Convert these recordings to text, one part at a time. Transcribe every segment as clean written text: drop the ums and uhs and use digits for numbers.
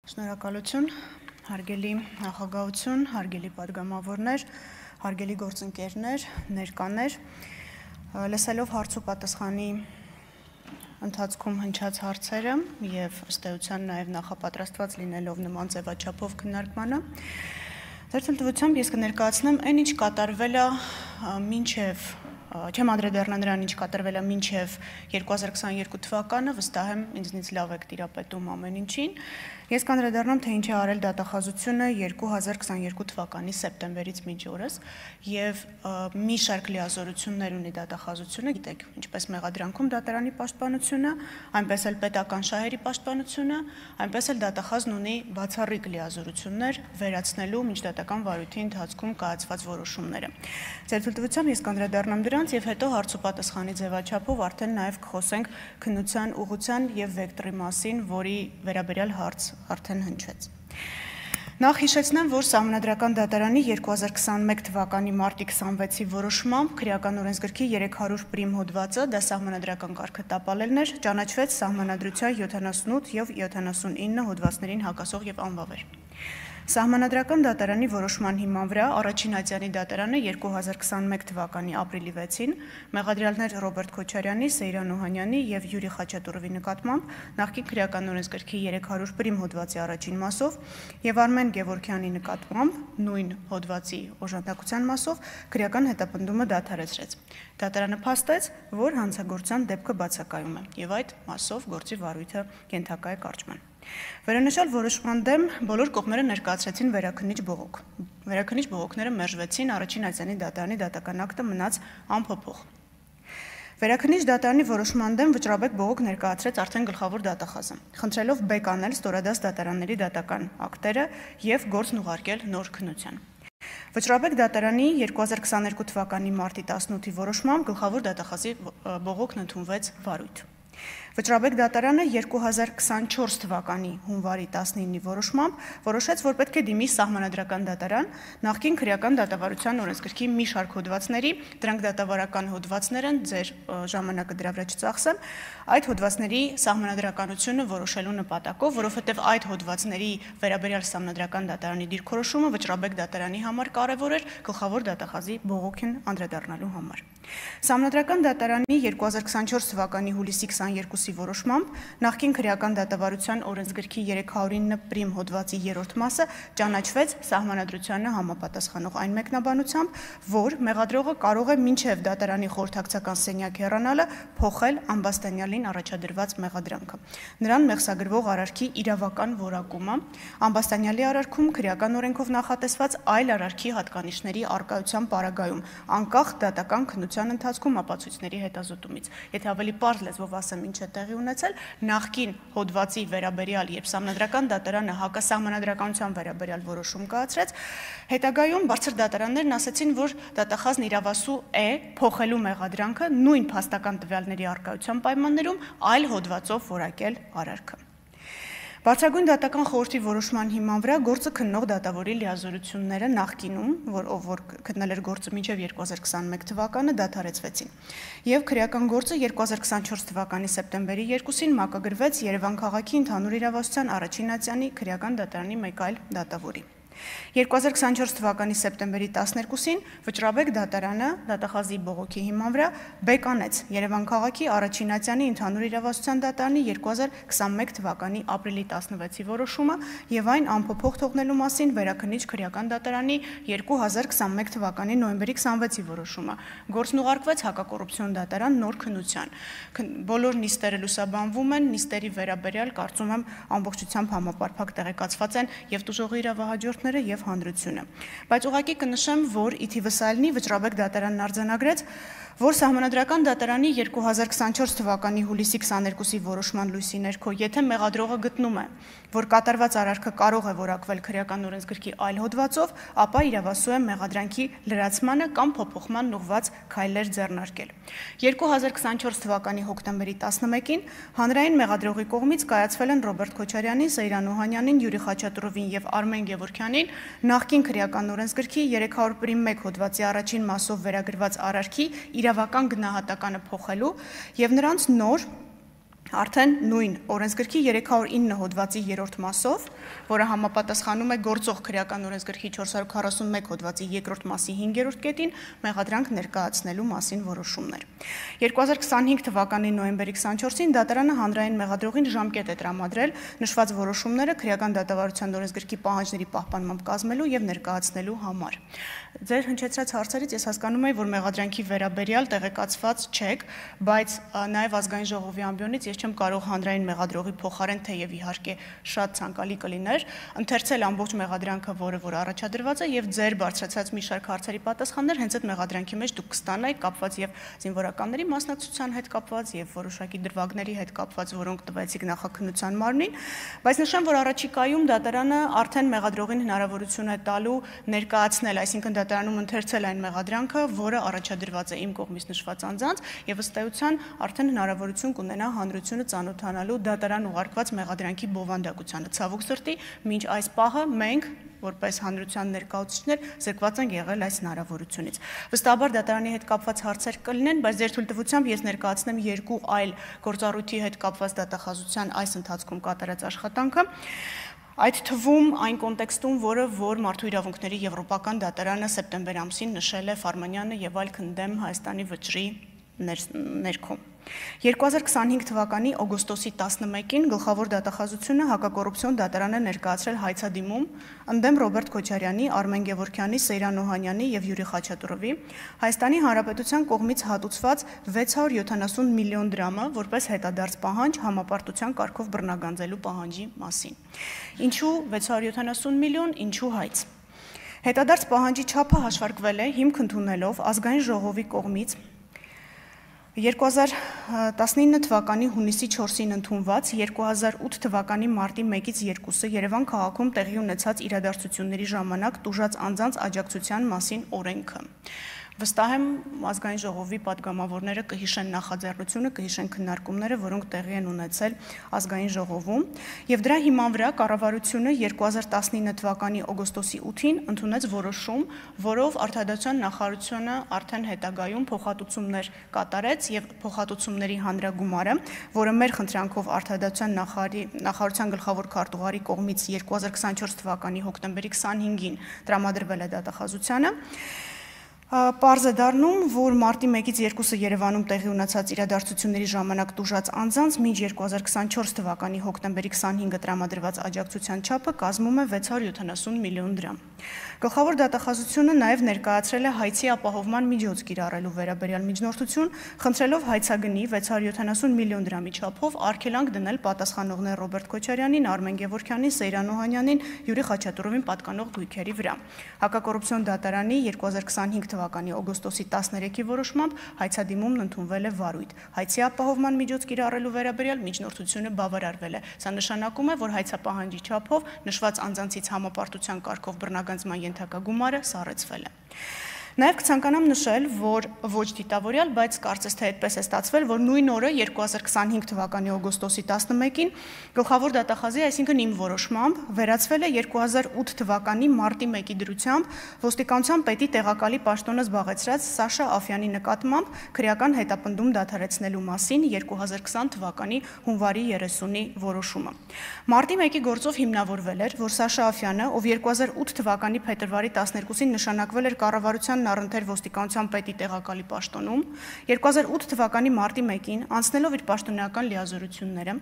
Շնորհակալություն, հարգելի նախագահություն, հարգելի պատգամավորներ, հարգելի գործընկերներ, ներկաներ, լսելով հարց ու պատասխանի ընթացքում հնչած հարցերը եւ ըստ էության նաեւ նախապատրաստված լինելով նման ձևաչափով քննարկմանը, ձեր թույլտվությամբ ես կներկայացնեմ այն ինչ կատարվել է մինչեւ չեմ անդրադառնա նրան, ինչ կատարվել է մինչև 2022 թվականը, վստահ եմ ինձնից լավ եք տիրապետում ամեն ինչին։ Ես կանդրադառնամ, թե ինչ է արել դատախազությունը 2022 թվականի սեպտեմբերից մինչ օրս եւ մի շարք լիազորություններ ունի դատախազությունը, գիտեք, ինչպես մեղադրանքում դատարանի պաշտպանությունը, այնպես էլ պետական շահերի պաշտպանությունը, այնպես էլ դատախազն ունի բացառիկ լիազորություններ վերացնելու միջդատական վարույթի ընթացքում կայացված որոշումները։ Ձեր թույլտվությամբ ես կանդրադառնամ դրանց եւ հետո հարց ու պատասխանի ձևաչափով արդեն նաեւ կխոսենք քննության ուղղության եւ վեկտորի մասին, որի վերաբերյալ հարց արդեն հնչեց։ Նախ հիշեցնեմ, որ Սահմանադրական դատարանի 2021 թվականի մարտի 26-ի որոշմամբ քրեական օրենսգրքի 300 պրիմ հոդվածը, դա սահմանադրական կարգը տապալելն էր, ճանաչվեց Սահմանադրության 78 եւ 79 հոդվածներին հակասող եւ անվավեր։ Սահմանադրական դատարանի որոշման հիման վրա առաջին ատյանի դատարանը 2021 թվականի ապրիլի 6-ին մեղադրյալներ Ռոբերտ Քոչարյանի, Սեյրան Օհանյանի եւ Յուրի Խաչատուրովի նկատմամբ նախկին քրեական օրենսգրքի 300 պրիմ հոդվածի առաջին մասով եւ Արմեն Գևորգյանի նկատմամբ նույն հոդվածի օժանդակության մասով քրեական հետապնդումը դադարեցրեց։ Դատարանը փաստեց, որ հանցագործության դեպքը բացակայում է եւ այդ մասով գործի վարույթը ենթակա է կարճման։ Վերոնշյալ որոշման դեմ բոլոր կողմերը ներկայացրեցին վերաքննիչ բողոք։ Վերաքննիչ բողոքները մերժվեցին, առաջին ատյանի դատարանի դատական ակտը մնաց անփոփոխ։ Վերաքննիչ դատարանի որոշման դեմ վճռաբեկ բողոք ներկայացրեց արդեն գլխավոր դատախազը, խնդրելով բեկ անել ստորադաս դատարանների դատական ակտերը եւ գործն ուղարկել նոր քննության։ Վճռաբեկ դատարանի 2022 թվականի մարտի 18-ի որոշմամբ գլխավոր դատախազի բողոքն ընդունվեց վարույթ։ Վճռաբեկ դատարանը 2024 թվականի հունվարի 19-ի որոշմամբ որոշեց, որ պետք է դիմի Սահմանադրական դատարան նախկին քրեական դատավարության օրենսգրքի մի շարք հոդվածների, դրանք դատավարական հոդվածներ են, ձեր ժամանակը դրա վրա չծախսեմ, այդ հոդվածների սահմանադրականությունը որոշելու նպատակով, որովհետև այդ հոդվածների վերաբերյալ Սահմանադրական դատարանի դիրքորոշումը վճռաբեկ դատարանի համար կարևոր էր գլխավոր դատախազի բողոքին անդրադառնալու համար։ Սահմանադրական դատարանի 2024 թվականի հուլիսի 22-ի որոշմամբ նախկին քրեական դատավարության օրենսգրքի 309 պրիմ հոդվածի 3-րդ մասը ճանաչվեց Սահմանադրությանը համապատասխանող այն մեկնաբանությամբ, որ մեղադրողը կարող է մինչև դատարանի խորհրդակցական սենյակ հեռանալը փոխել ամբաստանյալին առաջադրված մեղադրանքը։ Նրան մեղսագրվող արարքի իրավական որակումը, ամբաստանյալի արարքում քրեական օրենքով նախատեսված այլ արարքի հատկանիշների առկայության պարագայում, անկախ դատական քննության ընթացքում ապացույցների հետազոտումից։ Եթե ավելի պարզ լեզվով ասեմ ինչ է տեղի ունեցել, նախկին հոդվածի վերաբերյալ, երբ Սահմանադրական դատարանը հակասահմանադրականության վերաբերյալ որոշում կայացրեց, հետագայում բարձր դատարաններն ասացին, որ դատախազն իրավասու է փոխելու մեղադրանքը նույն փաստական տվյալների առկայության պայմաններում այլ հոդվածով որակել արարքը։ Բարձրագույն դատական խորհրդի որոշման հիման վրա գործը քննող դատավորի լիազորությունները նախկինում, որ քննել էր գործը մինչև 2021 թվականը, դադարեցվեցին։ Եվ քրեական գործը 2024 թվականի սեպտեմբերի 2-ին մակագրվեց Երևան քաղաքի ընդհանուր իրավասության առաջին ատյանի քրեական դատարանի մեկ այլ դատավորի։ 2024 թվականի սեպտեմբերի 12-ին վճռաբեկ դատարանը դատախազի բողոքի հիման վրա բեկ անեց Երևան քաղաքի առաջին ատյանի ընդհանուր իրավասության դատարանի 2021 թվականի ապրիլի 16-ի որոշումը եւ այն անփոփոխ թողնելու մասին վերաքննիչ քրեական դատարանի 2021 թվականի նոյեմբերի 26-ի որոշումը։ Գործն ուղարկվեց հակակոռուպցիոն դատարան նոր քննության։ Բոլոր նիստերը լուսաբանվում են, նիստերի վերաբերյալ կարծում եմ ամբողջությամբ համապարփակ տեղեկացված են եւ տուժողի իրավահաջորդները եւ հանրությունը։ Բայց ուղղակի կնշեմ, որ ի թիվս այլնի վճռաբեկ դատարանն արձանագրեց, որ Սահմանադրական դատարանի 2024 թվականի հուլիսի 22-ի որոշման լույսի ներքո, եթե մեղադրողը գտնում է, որ կատարված արարքը կարող է որակվել քրեական օրենսգրքի այլ հոդվածով, ապա իրավասու է մեղադրանքի լրացմանը կամ փոփոխման ուղղված քայլեր ձեռնարկել։ 2024 թվականի հոկտեմբերի 11-ին հանրային մեղադրողի կողմից կայացվել են Ռոբերտ Քոչարյանի, Սեյրան Օհանյանին, Յուրի Խաչատուրովին եւ Արմեն Գևորգյանին նախկին քրեական օրենսգրքի 301 հոդվածի առաջին մասով վերագրված արարքի իրավական գնահատականը փոխելու եւ նրանց նոր Արդեն նույն օրենսգրքի 309 հոդվածի 3-րդ մասով, որը համապատասխանում է գործող քրեական օրենսգրքի 441 հոդվածի 2-րդ մասի 5-րդ կետին, մեղադրանք ներկայացնելու մասին որոշումներ։ 2025 թվականի նոյեմբերի 24-ին դատարանը հանրային մեղադրողին ժամկետ է տրամադրել նշված որոշումները քրեական դատավարության օրենսգրքի պահանջների պահպանմամբ կազմելու եւ ներկայացնելու համար։ Ձեր հնչեցրած հարցերից ես հասկանում եմ, որ մեղադրանքի վերաբերյալ տեղեկացված չեք, բայց նաև ազգային ժողովի ամբիոնից ես չեմ կարող հանրային մեղադրողի փոխարեն, թեև իհարկե շատ ցանկալի կլիներ, ընթերցել ամբողջ մեղադրանքը, որ առաջադրված է, եւ ձեր բարձրացած մի շարք հարցերի պատասխաններ հենց այդ մեղադրանքի մեջ դուք կստանայիք, կապված եւ զինվորականների մասնակցության հետ կապված եւ որոշակի դրվագների հետ կապված, որոնք տվեցիք նախաքննության մարմնին, բայց նշեմ, որ առաջիկայում դատարանը արդեն մեղադրողին հնարավորություն է տալու ներկայացնել, այսինքն դատարանում ընթերցել այն մեղադրանքը, որը առաջադրված է իմ կողմից նշված անձանց, եւ ըստ էության արդեն հնարավորություն կունենա հանրությունը ծանոթանալու դատարան ուղարկված մեղադրանքի բովանդակությանը։ Ցավոք սրտի, մինչ այս պահը մենք որպես հանրության ներկայացուցիչներ զրկված ենք եղել այս հնարավորությունից։ Վստահաբար դատարանի հետ կապված հարցեր կլինեն, բայց ձեր թույլտվությամբ ես ներկայացնեմ երկու այլ գործառույթի հետ կապված դատախազության այս ընթացքում կատարած աշխատանքը։ Այդ թվում այն կոնտեքստում, որ Մարդու իրավունքների եվրոպական դատարանը սեպտեմբեր ամսին նշել է Ֆարմանյանը եւ այլ քննադեմ Հայաստանի վճռի ներքո։ 2025 թվականի օգոստոսի 11-ին գլխավոր դատախազությունը հակակոռուպցիոն դատարանը ներկայացրել հայցադիմում ընդդեմ Ռոբերտ Քոչարյանի, Արմեն Գևորգյանի, Սեյրան Օհանյանի եւ Յուրի Խաչատուրովի Հայաստանի Հանրապետության կողմից հատուցված 670 միլիոն դրամը որպես հետադարձ պահանջ համապարտության կարգով բռնագանձելու պահանջի մասին։ Ինչու 670 միլիոն, ինչու հայց։ Հետադարձ պահանջի չափը հաշվարկվել է հիմք ընդունելով ազգային ժողովի կողմից 2019 թվականի հունիսի 4-ին ընդունված 2008 թվականի մարտի 1-ից 2-ը Երևան քաղաքում տեղի ունեցած իրադարձությունների ժամանակ տուժած անձանց աջակցության մասին օրենքը։ Վստահ եմ ազգային ժողովի պատգամավորները կհիշեն նախաձեռնությունը, կհիշեն քննարկումները, որոնք տեղի են ունեցել ազգային ժողովում, եւ դրա հիման վրա կառավարությունը 2019 թվականի օգոստոսի 8-ին ընդունեց որոշում, որով Արտադրության նախարարությունը արդեն հետագայում փոխհատուցումներ կատարեց եւ փոխհատուցումների հանրագումարը, որը մեր խնդրանքով Արտադրության նախարարության գլխավոր քարտուղարի կողմից 2024 թվականի հոկտեմբերի 25-ին տրամադրվել է դատախազությանը, Պարզ է դառնում, որ մարտի 1-ից 2-ը Երևանում տեղի ունեցած իրադարձությունների ժամանակ տուժած անձանց մինչ 2024 թվականի հոկտեմբերի 25-ը տրամադրված աջակցության չափը կազմում է 670 միլիոն դրամ։ Գլխավոր դատախազությունը նաև ներկայացրել է հայցի ապահովման միջոց կիրառելու վերաբերյալ միջնորդություն, խնդրելով հայցագնի 670 միլիոն դրամի չափով արգելանք դնել պատասխանողներ Ռոբերտ Քոչարյանին, Արմեն Գևորգյանին, Սեյրան Օհանյանին, Յուրի Խաչատուրովին պատկանող գույքերի վրա։ Հակակոռուպցիոն դատարանի 2025 թվականի օգոստոսի 13-ի որոշմամբ հայցադիմումն ընդունվել է վարույթ։ Հայցի ապահովման միջոց կիրառելու վերաբերյալ միջնորդությունը բավարարվել է։ Սա նշանակում է, որ հայցապահանջի չափով նշված անձանցից համապարտության կարգով բռնագանձման ենթակագումարը սառեցվել է։ Նաև կցանկանամ նշել, որ ոչ դիտավորյալ, բայց կարծես թե այդպես է ստացվել, որ նույն օրը 2025 թվականի օգոստոսի 11-ին գլխավոր դատախազի, այսինքն իմ որոշմամբ, վերացվել է 2008 թվականի մարտի 1-ի դրությամբ ոստիկանության պետի տեղակալի պաշտոնը զբաղեցրած Սաշա Աֆյանի նկատմամբ քրեական հետապնդում դադարեցնելու մասին 2020 թվականի հունվարի 30-ի որոշումը։ Մարտի 1-ի գործով հիմնավորվել էր, որ Սաշա Աֆյանը, ով 2008 թվականի փետրվարի 12-ին նշանակվել էր կառավարության առընթեր ոստիկանության պետի տեղակալի պաշտոնում, 2008 թվականի մարտի 1-ին անցնելով իր պաշտոնեական լիազորությունները,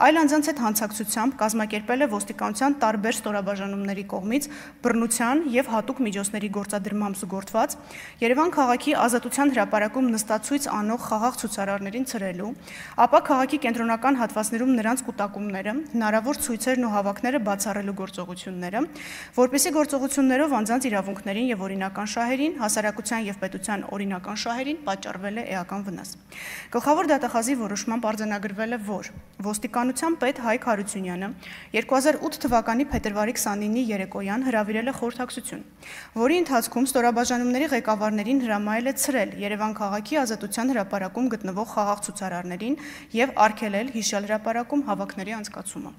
այլ անձանց հետ հանցակցությամբ կազմակերպել է ոստիկանության տարբեր ստորաբաժանումների կողմից բռնության եւ հատուկ միջոցների գործադրմամբ զուգորդված Երևան քաղաքի Ազատության հրապարակում նստացույց անող խաղաղ ցուցարարներին ցրելու, ապա քաղաքի կենտրոնական հատվածներում նրանց կուտակումները, հնարավոր ցույցերն ու հավաքները բացառելու գործողությունները, որպեսզի գործողություններով անձանց իրավունքներին եւ օրինական շահերին հասարակության եւ պետության օրինական շահերին պատճառվել է էական վնաս։ Գլխավոր դատախազի որոշմամբ արձանագրվել է, որ ոստիկանության պետ Հայկ Հարությունյանը 2008 թվականի փետրվարի 29-ի երեկոյան հրավիրել է խորհրդակցություն, որի ընթացքում ստորաբաժանումների ղեկավարներին հրամայել է ցրել Երևան քաղաքի Ազատության հրապարակում գտնվող խաղաղ ցուցարարներին եւ արգելել հիշյալ հրապարակում հավաքների անցկացումը։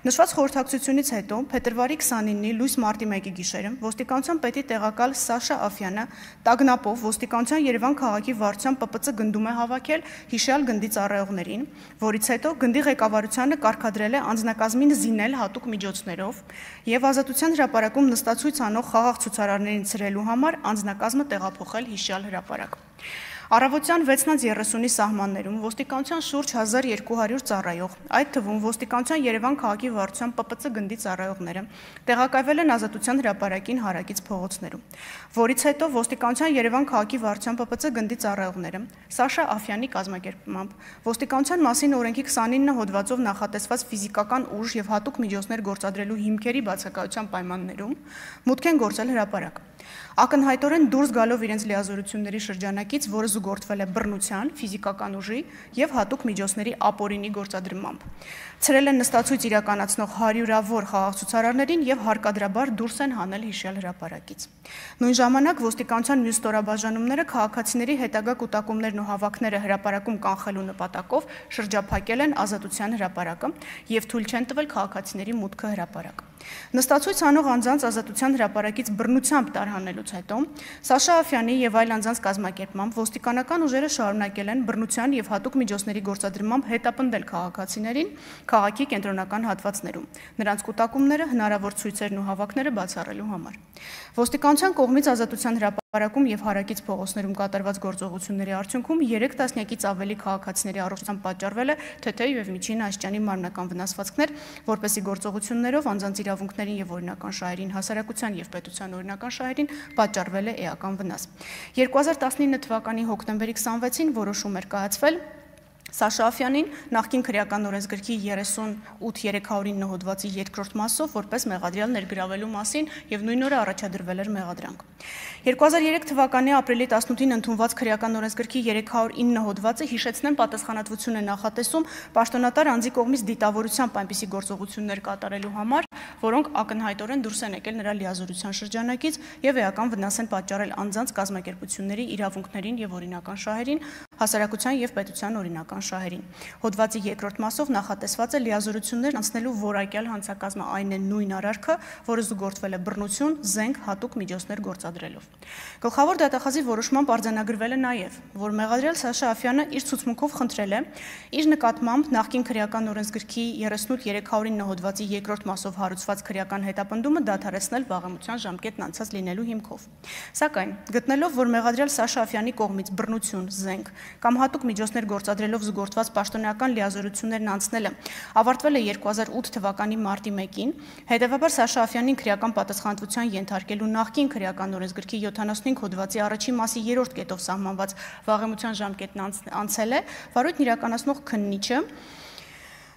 Նշված խորհրդակցությունից հետո փետրվարի 29-ի լույս մարտի 1-ի գիշերը ոստիկանության պետի տեղակալ Սաշա Աֆյանը տագնապով ոստիկանության Երևան քաղաքի վարչության ՊՊՑ գնդում է հավաքել հիշյալ գնդի ծառայողներին, որից հետո գնդի ղեկավարությանը կարգադրել է անձնակազմին զինել հատուկ միջոցներով եւ Ազատության հրապարակում նստացույց անող խաղաղ ցուցարարներին ցրելու համար անձնակազմը տեղափոխել հիշյալ հրապարակ։ Առավոտյան 6:30-ի սահմաններում ոստիկանության շուրջ 1200 ծառայող, այդ թվում ոստիկանության Երևան քաղաքի վարչության ՊՊՑ գնդի ծառայողները տեղակայվել են Ազատության հրապարակին հարակից փողոցներում, որից հետո ոստիկանության Երևան քաղաքի վարչության ՊՊՑ գնդի ծառայողները Սաշա Աֆյանի կազմակերպմամբ ոստիկանության մասին օրենքի 29 հոդվածով նախատեսված ֆիզիկական ուժ եւ հատուկ միջոցներ գործադրելու հիմքերի բացակայության պայմաններում մուտք են գործել հրապարակ։ Ակնհայտորեն դուրս գալով իրենց լիազորությունների շրջանակից, որը զուգորդվել է բռնության, ֆիզիկական ուժի եւ հատուկ միջոցների ապօրինի գործադրմամբ։ Ցրել են նստացույց իրականացնող հարյուրավոր խաղաղ ցուցարարներին եւ հարկադրաբար դուրս են հանել հիշյալ հրապարակից։ Նույն ժամանակ ոստիկանության մյուս ստորաբաժանումները քաղաքացիների հետագա կուտակումներն ու հավաքները հրապարակում կանխելու նպատակով շրջափակել են Ազատության հրապարակը եւ թույլ չեն տվել քաղաքացիների մուտքը հրապարակ։ Նստացույց անող անձանց Ազատության հրապարակից բռնությամբ տարհանելուց հետո Սաշա Աֆյանի եւ այլ անձանց կազմակերպմամբ ոստիկանական ուժերը շարունակել են բռնության եւ հատուկ միջոցների գործադրմամբ հետապնդել քաղաքացիներին քաղաքի կենտրոնական հատվածներում, նրանց կուտակումները, հնարավոր ցույցերն ու հավաքները բացառելու համար։ Ոստիկանության կողմից Ազատության հրապարակում եւ հարակից փողոցներում կատարված գործողությունների արդյունքում 3 տասնյակից ավելի քաղաքացիների առողջության պատճառվել է թեթև եւ միջին աստիճանի մարմնական վնասվածքներ, որպեսզի գործողություններով անձանց իրավունքներին եւ օրինական շահերին, հասարակության եւ պետության օրինական շահերին պատճառվել է էական վնաս։ 2019 թվականի հոկտեմբերի 26-ին որոշում էր կայացվել Սաշա Աֆյանին նախկին քրեական օրենսգրքի 38-309 հոդվածի երկրորդ մասով որպես մեղադրյալ ներգրավելու մասին եւ նույն օրը առաջադրվել էր մեղադրանք։ 2003 թվականի ապրիլի 18-ին ընդունված քրեական օրենսգրքի 309 հոդվածը հիշեցնեն պատասխանատվություն է նախատեսում պաշտոնատար անձի կողմից դիտավորությամբ այնպիսի գործողություններ կատարելու համար, որոնք ակնհայտորեն դուրս են եկել նրա լիազորության շրջանակից եւ էական վնաս են պատճառել անձանց կազմակերպությունների իրավունքներին եւ օրինական շահերին, հասարակության եւ պետության օրինական շահերին։ Հոդվածի երկրորդ մասով նախատեսված է լիազորություններ անցնելու որակյալ հանցակազմը այն է նույն արարքը, որը զուգորդվել է բռնություն, զենք, հատուկ միջոցներ գործադրելով։ Գլխավոր դատախազի որոշմամբ արձանագրվել է նաև, որ մեղադրյալ Սաշա Աֆյանը իր ցուցմունքով խնդրել է իր նկատմամբ նախկին քրեական օրենսգրքի 38-309 հոդվածի երկրորդ մասով հարուցված քրեական հետապնդումը դադարեցնել վաղեմության ժամկետն անցած լինելու հիմքով։ Սակայն գտնելով, որ մեղադրյալ Սաշա Աֆյանի կողմից բռնություն, զենք կամ հատուկ միջոցներ գործադրելով զուգորդված պաշտոնական լիազորություններն անցնելը ավարտվել է 2008 թվականի մարտի 1-ին, հետևաբար Սաշա Աֆյանին քրեական պատասխանատվության ենթարկելու նախկին քրեական օրենսգրքի 75 հոդվածի առաջին մասի 3-րդ կետով սահմանված վաղեմության ժամկետն անցել է, վարույթն իրականացնող քննիչը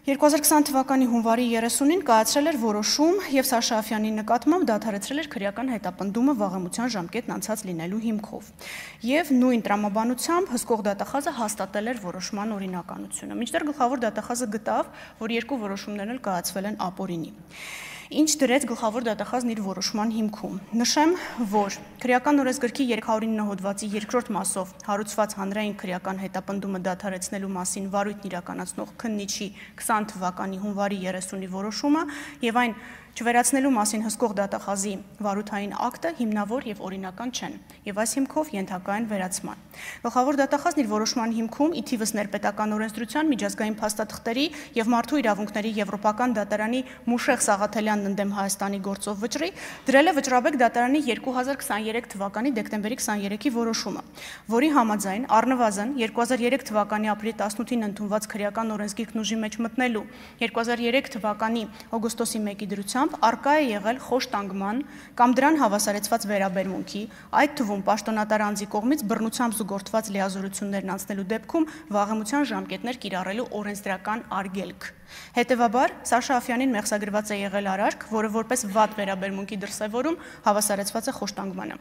2020 թվականի հունվարի 30-ին կայացրել էր որոշում եւ Սաշա Աֆյանի նկատմամբ դադարեցրել էր քրեական հետապնդումը վաղեմության ժամկետն անցած լինելու հիմքով։ Եվ նույն տրամաբանությամբ հսկող դատախազը հաստատել էր որոշման օրինականությունը։ Մինչդեռ գլխավոր դատախազը գտավ, որ երկու որոշումներն էլ կայացվել են ապօրինի։ Ինչ դրեց գլխավոր դատախազն իր որոշման հիմքում։ Նշեմ, որ քրեական օրենսգրքի 309 հոդվածի երկրորդ մասով հարուցված հանրային քրեական հետապնդումը դադարեցնելու մասին վարույթն իրականացնող քննիչի 20 թվականի հունվարի 30-ի որոշումը եւ այն չվերացնելու մասին հսկող դատախազի վարույթային ակտը հիմնավոր եւ օրինական չեն եւ այս հիմքով ենթակա են վերացման։ Գլխավոր դատախազն իր որոշման հիմքում ի թիվս ներպետական օրենսդրության միջազգային փաստաթղթերի եւ մարդու իրավունքների եվրոպական դատարանի Մուշեղ Սաղաթելյանն ընդդեմ Հայաստանի գործով վճռի դրել է վճռաբեկ դատարանի 2023 թվականի դեկտեմբերի 23-ի որոշումը, որի համաձայն առնվազն 2003 թվականի ապրիլի 18-ին ընդունված քրեական օրենսգիրքն ուժի մեջ մտնելու 2003 թվականի օգոստոսի 1-ի դրությամբ արկա է եղել խոշտանգման կամ դրան հավասարեցված վերաբերմունքի, այդ թվում պաշտոնատար անձի կողմից բռնությամբ զուգորդված լիազորություններն անցնելու դեպքում վաղեմության ժամկետներ կիրառելու օրենսդրական արգելք։ Հետևաբար Սաշա Աֆյանին մեղսագրված է եղել արարք, որը որպես վատ վերաբերմունքի դրսևորում հավասարեցված է խոշտանգմանը։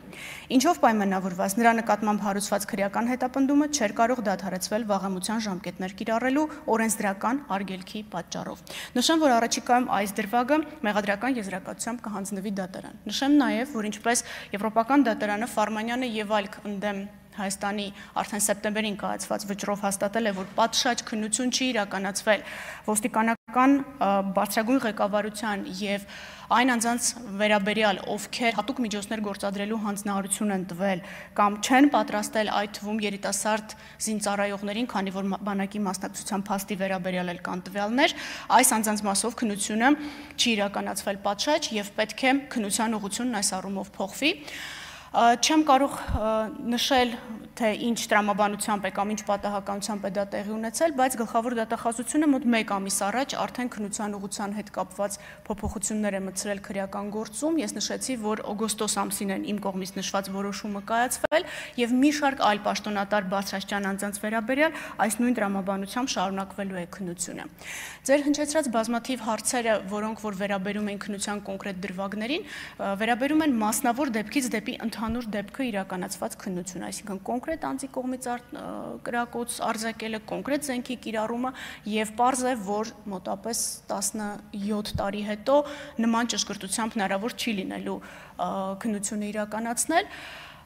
Ինչով պայմանավորված նրա նկատմամբ հարուցված քրեական հետապնդումը չէր կարող դադարեցվել վաղեմության ժամկետներ կիրառելու օրենսդրական արգելքի պատճառով։ Նշեմ, որ առաջիկայում այս դրվագը մեղադրական եզրակացությամբ կհանձնվի դատարան։ Նշեմ նաև, որ ինչպես Եվրոպական դատարանը Ֆարմանյանը եւ այլք ընդդեմ Հայաստանի արդեն սեպտեմբերին կայացված վճռով հաստատել է, որ պատշաճ քննություն չի իրականացվել ոստիկանական բարձրագույն ղեկավարության եւ այն անձանց վերաբերյալ, ովքեր հատուկ միջոցներ գործադրելու հանձնարարություն են տվել կամ չեն պատրաստել այդ թվում երիտասարդ զինծառայողներին, քանի որ բանակի մասնակցության փաստի վերաբերյալ էլ կան տվյալներ, այս անձանց մասով քննությունը չի իրականացվել պատշաճ եւ պետք է քննության ուղղությունն այս առումով փոխվի։ Չեմ կարող նշել, թե ինչ տրամաբանությամբ է կամ ինչ պատահականությամբ է դա տեղի ունեցել, բայց գլխավոր դատախազությունը մոտ 1 ամիս առաջ արդեն քննության ուղղության հետ կապված փոփոխություններ է մտցրել քրեական գործում։ Ես նշեցի, որ օգոստոս ամսին են իմ կողմից նշված որոշումը կայացվել եւ մի շարք այլ պաշտոնատար բարձրաստիճան անձանց վերաբերյալ այս նույն տրամաբանությամբ շարունակվելու է քննությունը։ Ձեր հնչեցրած բազմաթիվ հարցերը, որոնք որ վերաբերում են քննության կոնկրետ դրվագներին, վերաբերում են մասնավոր դեպքից դեպի ընդհանուր դեպքը իրականացված քննություն, այսինքն կոնկրետ անձի կողմից կրակոց արձակելը, կոնկրետ զենքի կիրառումը եւ պարզ է, որ մոտապես 17 տարի հետո նման ճշգրտությամբ հնարավոր չի լինելու քննությունը իրականացնել,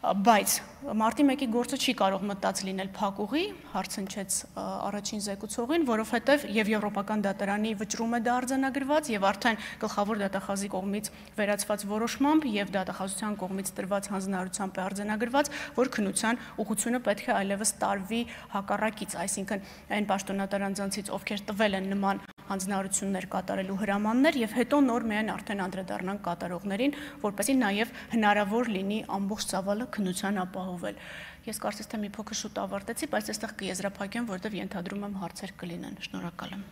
բայց մարտի 1-ի գործը չի կարող մտած լինել փակուղի, հարց հնչեց առաջին զեկուցողին, որովհետև եւ Եվրոպական դատարանի վճռում է դա արձանագրված եւ արդեն գլխավոր դատախազի կողմից վերացված որոշմամբ եւ դատախազության կողմից տրված հանձնարարությամբ է արձանագրված, որ քննության ուղղությունը պետք է այլևս տարվի հակառակից, այսինքն այն պաշտոնատար անձանցից, ովքեր տվել են նման հանձնարարություններ կատարելու հրամաններ եւ հետո նոր միայն արդեն անդրադառնան կատարողներին, որպեսզի նաեւ հնարավոր լինի ամբողջ ծավալը քննության ապահովել։ Ես կարծես թե մի փոքր շուտ ավարտեցի, բայց այստեղ կեզրափակեմ, որովհետեւ ենթադրում եմ հարցեր կլինեն։ Շնորհակալ եմ։